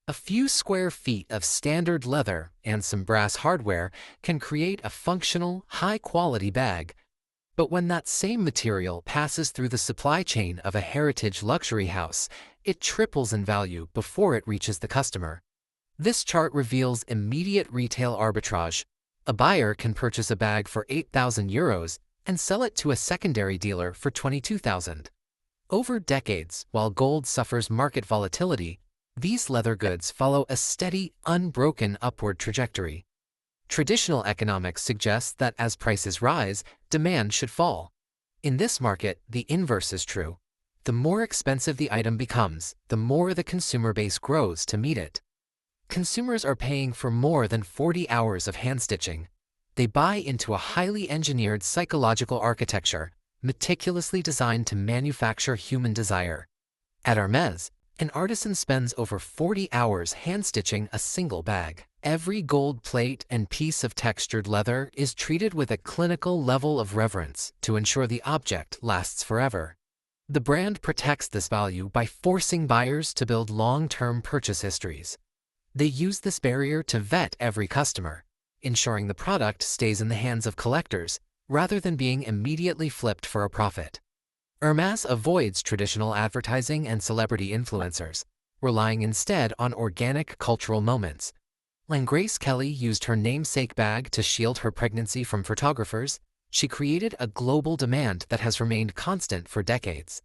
A few square feet of standard leather and some brass hardware can create a functional, high-quality bag. But when that same material passes through the supply chain of a heritage luxury house, it triples in value before it reaches the customer. This chart reveals immediate retail arbitrage. A buyer can purchase a bag for €8,000 and sell it to a secondary dealer for $22,000. Over decades, while gold suffers market volatility, these leather goods follow a steady, unbroken upward trajectory. Traditional economics suggests that as prices rise, demand should fall. In this market, the inverse is true. The more expensive the item becomes, the more the consumer base grows to meet it. Consumers are paying for more than 40 hours of hand-stitching. They buy into a highly engineered psychological architecture, meticulously designed to manufacture human desire. At Hermes, an artisan spends over 40 hours hand-stitching a single bag. Every gold plate and piece of textured leather is treated with a clinical level of reverence to ensure the object lasts forever. The brand protects this value by forcing buyers to build long-term purchase histories. They use this barrier to vet every customer, ensuring the product stays in the hands of collectors rather than being immediately flipped for a profit. Hermes avoids traditional advertising and celebrity influencers, relying instead on organic cultural moments. When Grace Kelly used her namesake bag to shield her pregnancy from photographers, she created a global demand that has remained constant for decades.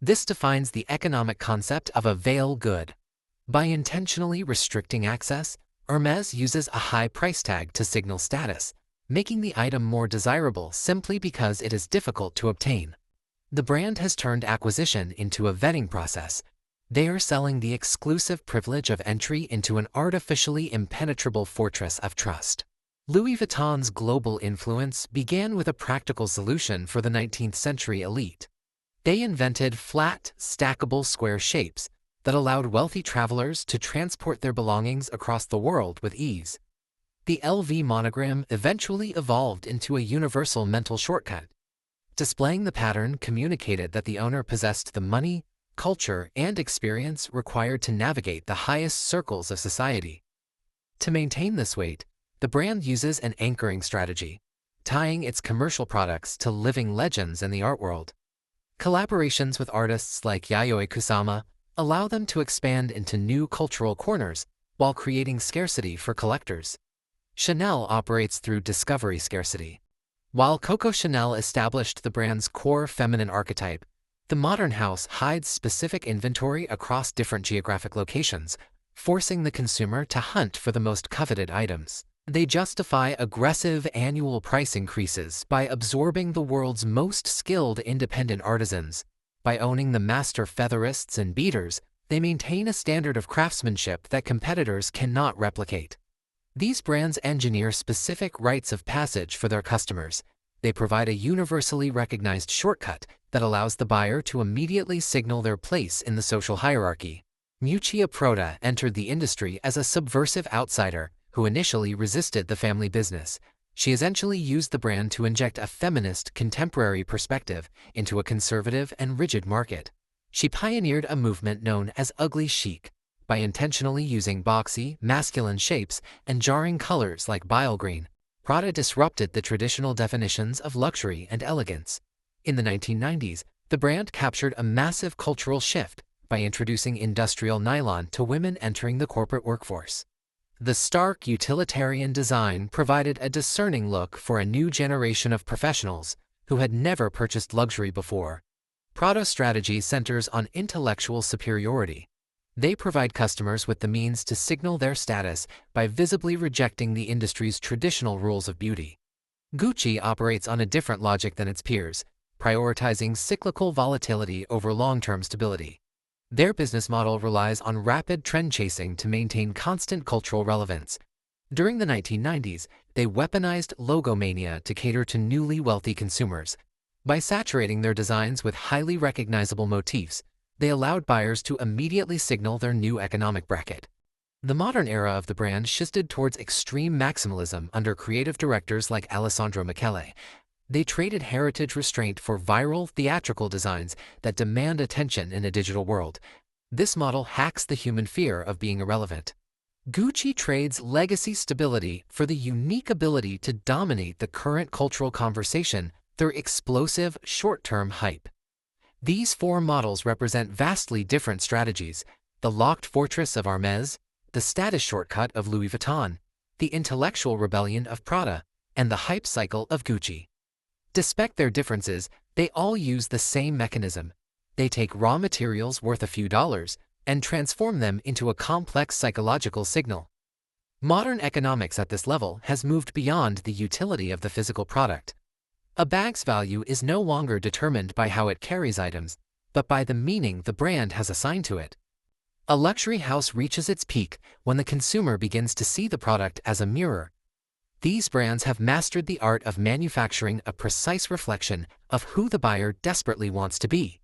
This defines the economic concept of a veil good. By intentionally restricting access, Hermes uses a high price tag to signal status, making the item more desirable simply because it is difficult to obtain. The brand has turned acquisition into a vetting process. They are selling the exclusive privilege of entry into an artificially impenetrable fortress of trust. Louis Vuitton's global influence began with a practical solution for the 19th century elite. They invented flat, stackable square shapes that allowed wealthy travelers to transport their belongings across the world with ease. The LV monogram eventually evolved into a universal mental shortcut. Displaying the pattern communicated that the owner possessed the money, culture, and experience required to navigate the highest circles of society. To maintain this weight, the brand uses an anchoring strategy, tying its commercial products to living legends in the art world. Collaborations with artists like Yayoi Kusama allow them to expand into new cultural corners while creating scarcity for collectors. Chanel operates through discovery scarcity. While Coco Chanel established the brand's core feminine archetype, the modern house hides specific inventory across different geographic locations, forcing the consumer to hunt for the most coveted items. They justify aggressive annual price increases by absorbing the world's most skilled independent artisans. By owning the master featherists and beaters, they maintain a standard of craftsmanship that competitors cannot replicate. These brands engineer specific rites of passage for their customers. They provide a universally recognized shortcut that allows the buyer to immediately signal their place in the social hierarchy. Miuccia Prota entered the industry as a subversive outsider who initially resisted the family business. She essentially used the brand to inject a feminist, contemporary perspective into a conservative and rigid market. She pioneered a movement known as ugly chic. By intentionally using boxy, masculine shapes and jarring colors like bile green, Prada disrupted the traditional definitions of luxury and elegance. In the 1990s, the brand captured a massive cultural shift by introducing industrial nylon to women entering the corporate workforce. The stark utilitarian design provided a discerning look for a new generation of professionals who had never purchased luxury before. Prada's strategy centers on intellectual superiority. They provide customers with the means to signal their status by visibly rejecting the industry's traditional rules of beauty. Gucci operates on a different logic than its peers, prioritizing cyclical volatility over long-term stability. Their business model relies on rapid trend chasing to maintain constant cultural relevance. During the 1990s, they weaponized logomania to cater to newly wealthy consumers. By saturating their designs with highly recognizable motifs, they allowed buyers to immediately signal their new economic bracket. The modern era of the brand shifted towards extreme maximalism under creative directors like Alessandro Michele. They traded heritage restraint for viral, theatrical designs that demand attention in a digital world. This model hacks the human fear of being irrelevant. Gucci trades legacy stability for the unique ability to dominate the current cultural conversation through explosive, short-term hype. These four models represent vastly different strategies: the locked fortress of Hermes, the status shortcut of Louis Vuitton, the intellectual rebellion of Prada, and the hype cycle of Gucci. Despite their differences, they all use the same mechanism. They take raw materials worth a few dollars and transform them into a complex psychological signal. Modern economics at this level has moved beyond the utility of the physical product. A bag's value is no longer determined by how it carries items, but by the meaning the brand has assigned to it. A luxury house reaches its peak when the consumer begins to see the product as a mirror. These brands have mastered the art of manufacturing a precise reflection of who the buyer desperately wants to be.